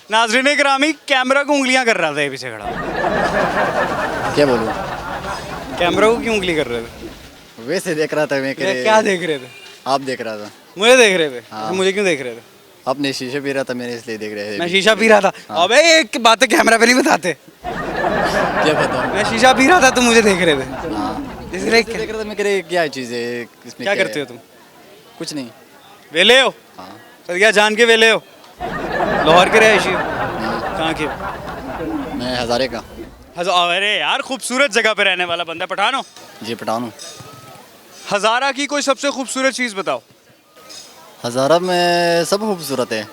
नाज़रीन गिरामी, कैमरा को उंगलियां कर रहा था ये पीछे खड़ा। क्या बोलूँ, कैमरा को क्यों उंगली कर रहे थे? वैसे देख रहा था मैं क्या देख रहे थे? आप देख रहा था, मुझे देख रहे थे? हाँ। मुझे क्यों देख रहे थे? आपने शीशे पी रहा था, मैंने इसलिए देख रहे थे। मैं शीशा पी रहा था। हाँ। अबे एक बातें कैमरा पे नहीं बताते। क्या बताऊँ। मैं शीशा पी रहा था, तुम मुझे देख रहे थे। हाँ, इसलिए देख रहा था मैं, करे क्या चीज़ है इसमें, क्या है? करते हो तुम? कुछ नहीं। वेले हो? हाँ, सदिया जान के वेले हो? लाहौर के रहिशी हो? कहाँ के हो? मैं हज़ारे का। अरे यार, खूबसूरत जगह पे रहने वाला बंदा। पठान हो? जी पठान हूँ। हजारा की कोई सबसे खूबसूरत चीज़ बताओ। हज़ारा में सब खूबसूरत है,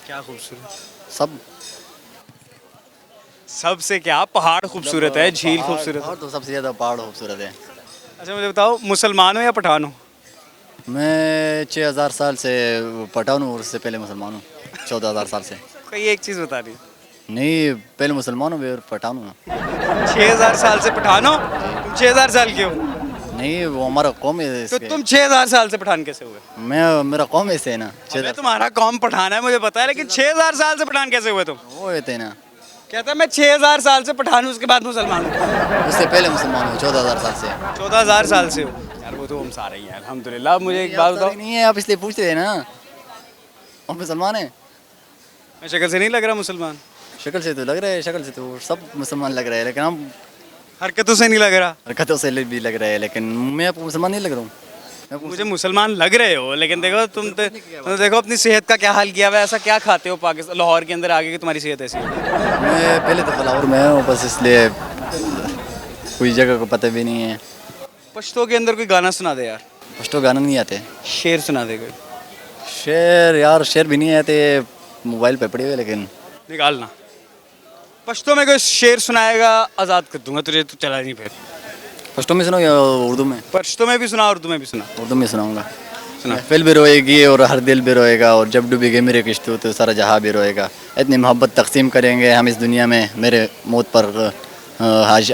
क्या खूबसूरत? सब। सबसे क्या, पहाड़ खूबसूरत है, झील खूबसूरत है। पहाड़ तो सबसे ज़्यादा पहाड़ खूबसूरत है। अच्छा मुझे बताओ, मुसलमान हो या पठान हो? मैं 6000 साल से पठान हूँ और उससे पहले मुसलमान हूँ, 14000 साल से। कोई एक चीज़ बता दी। नहीं, पहले मुसलमान हूँ और पठान हूँ। 6000 साल से पठान हो? तुम 6000 साल के हो? नहीं, वो हमारा कौम है तो इसके। तुम 6000 साल से पठान कैसे हुए? मेरा कौम ऐसे है ना, अबे तुम्हारा कौम पठान है मुझे पता है, लेकिन 6000 साल से पठान कैसे हुए तुम? वो होते हैं ना, कहता है मैं 6000 साल से पठान हूँ, उसके बाद मुसलमान हूँ। उससे पहले मुसलमान हूँ 14000 साल से। 14000 साल से हो? यार वो तो हम सारे ही हैं अल्हम्दुलिल्लाह। अब मुझे एक बात बताओ, नहीं है, आप इसलिए पूछ रहे हैं ना, आप मुसलमान हैं। मैं शक्ल से नहीं लग रहा मुसलमान? शक्ल से तो लग रहा है, शक्ल से तो सब मुसलमान लग रहा है, लेकिन हम हरकतों से नहीं लग रहा। हरकतों से भी लग रहा है, लेकिन मैं आपको मुसलमान नहीं लग रहा हूँ। मुझे मुसलमान लग रहे हो, लेकिन देखो तुम देखो अपनी सेहत का क्या हाल किया हुआ है। ऐसा क्या खाते हो पाकिस्तान लाहौर के अंदर आगे कि तुम्हारी सेहत ऐसी हो? मैं पहले तो लाहौर में हूँ, बस इसलिए कोई जगह को पता भी नहीं है। पश्तो के अंदर कोई गाना सुना दे यार। पश्तो गाना नहीं आते। शेर सुना दे कोई। शेर यार, शेर भी नहीं आते, मोबाइल पे पड़े हुए, लेकिन निकालना। पश्तो में कोई शेर सुनाएगा, आज़ाद कर दूंगा तुझे, तू चला नहीं फिर। पश्तो में सुनाओ या उर्दू में? पश्तो में भी सुना, उर्दू में भी सुना। उर्दू में सुनाऊंगा। सुना। महफिल भी रोएगी और हर दिल भी रोएगा, और जब डूबेगी मेरे किश्तों तो सारा जहां भी रोएगा। इतनी मोहब्बत तकसीम करेंगे हम इस दुनिया में, मेरे मौत पर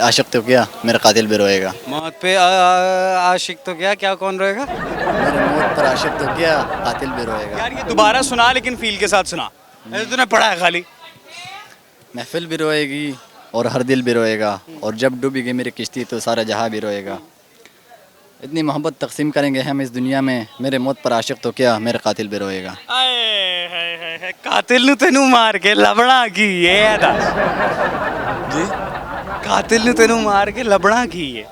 आशिक तो क्या मेरा कातिल भी रोएगा। मौत पे आशिक तो क्या, क्या कौन रहेगा? मेरे मौत पर आशिक तो क्या कातिल भी रोएगा। यार ये दोबारा सुना, लेकिन फील के साथ सुना। ऐसे तूने पढ़ा है खाली। महफिल भी रोएगी और हर दिल भी रोएगा, और जब डूबेगी मेरी किश्ती तो सारा जहां भी रोएगा। इतनी मोहब्बत तकसीम करेंगे हम इस दुनिया में, मेरे मौत पर आशिक तो क्या मेरा कातिल भी रोएगा। आए हाय, कातिल नु तेनू मार के लबड़ा की ये दस जी, कातिल नु तेनू मार के लबड़ा की ये।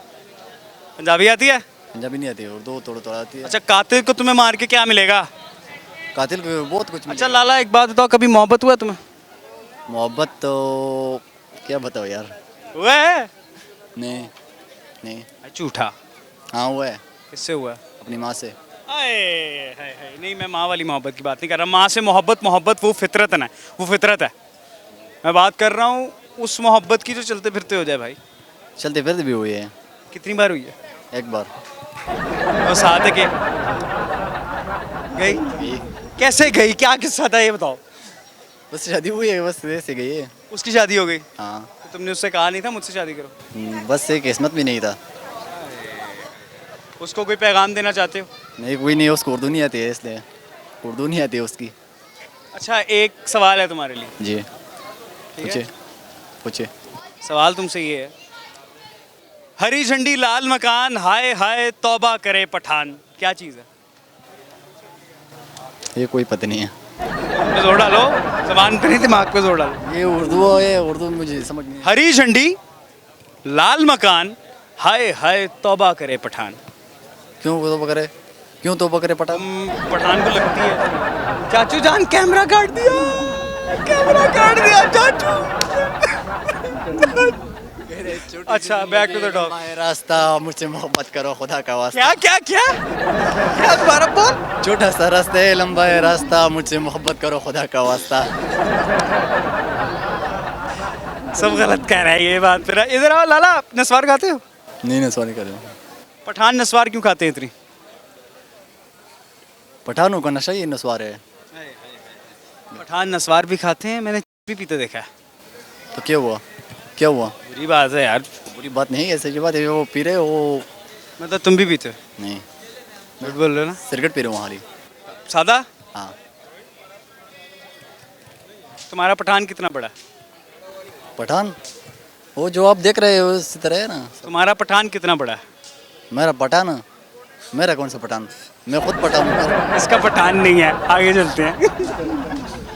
पंजाबी आती है? पंजाबी नहीं आती, उर्दू थोड़ा थोड़ा आती है। अच्छा, कातिल को तुम्हें मार के क्या मिलेगा? कातिल को बहुत कुछ अच्छा मिलेगा। लाला एक बात बताओ, कभी मोहब्बत हुआ तुम्हें? मोहब्बत तो क्या बताओ यार। हुआ है? नहीं नहीं। झूठा। हाँ हुआ है, किससे हुआ? अपनी माँ से। आए हाय हाय, नहीं मैं माँ वाली मोहब्बत की बात नहीं कर रहा। माँ से मोहब्बत वो फितरत है ना, वो फितरत है। मैं बात कर रहा हूँ उस मोहब्बत की जो चलते फिरते हो जाए भाई। चलते फिरते भी हुई है, कितनी बार हुई है? एक बार। वो साथ के गई? कैसे गई, क्या किस्सा था ये बताओ। बस शादी हुई है, बस वैसे गई है। उसकी शादी हो गई? हाँ। तो तुमने उससे कहा नहीं था मुझसे शादी करो? बस एक किस्मत भी नहीं था। उसको कोई पैगाम देना चाहते हो? नहीं, कोई नहीं, उसको उर्दू नहीं आती है, इसलिए उर्दू नहीं आती है उसकी। अच्छा एक सवाल है तुम्हारे लिए। जी, ठीक है? पूछे पूछे। सवाल तुमसे ये है, हरी झंडी लाल मकान, हाय हाय तौबा करे पठान, क्या चीज़ है? ये कोई पता नहीं है। पे जोर डालो, जबान पे नहीं दिमाग पे जोर डालो। ये उर्दू है, उर्दू मुझे समझ नहीं। हरी झंडी लाल मकान, हाय हाय तौबा करे पठान। क्यों तोबा करे, क्यों तोबा करे पठान? पठान को लगती है। चाचू जान कैमरा काट दिया, कैमरा काट दिया चाचू। अच्छा बैक टू द टॉप। रास्ता, मुझसे मोहब्बत करो खुदा का वास्ता। क्या क्या क्या क्या दोबारा बोल। छोटा सा रास्ता है, लंबा है रास्ता, मुझसे मोहब्बत करो खुदा का वास्ता। सब गलत कह रहा है ये बात। फिर इधर आओ लाला, नस्वार खाते हो? नहीं नहीं, सॉरी कर। पठान नस्वार क्यों खाते हैं इतनी? पठानों का नशा ही नस्वार है। पठान नस्वार भी खाते हैं, मैंने भी पीते देखा है। तो क्या हुआ, क्या हुआ? बुरी बात है यार। बुरी बात नहीं है, सही बात है, वो पी रहे हो। मतलब तुम भी पीते हो? नहीं, झूठ बोल रहे हो ना? सिगरेट पी रहे हो वहाँ। सादा? हाँ। तुम्हारा पठान कितना बड़ा है? पठान वो जो आप देख रहे हो उसी तरह है ना। तुम्हारा पठान कितना बड़ा है? मेरा पठान, मेरा कौन सा पठान, मैं खुद पठान हूँ। इसका पठान नहीं है, आगे चलते हैं।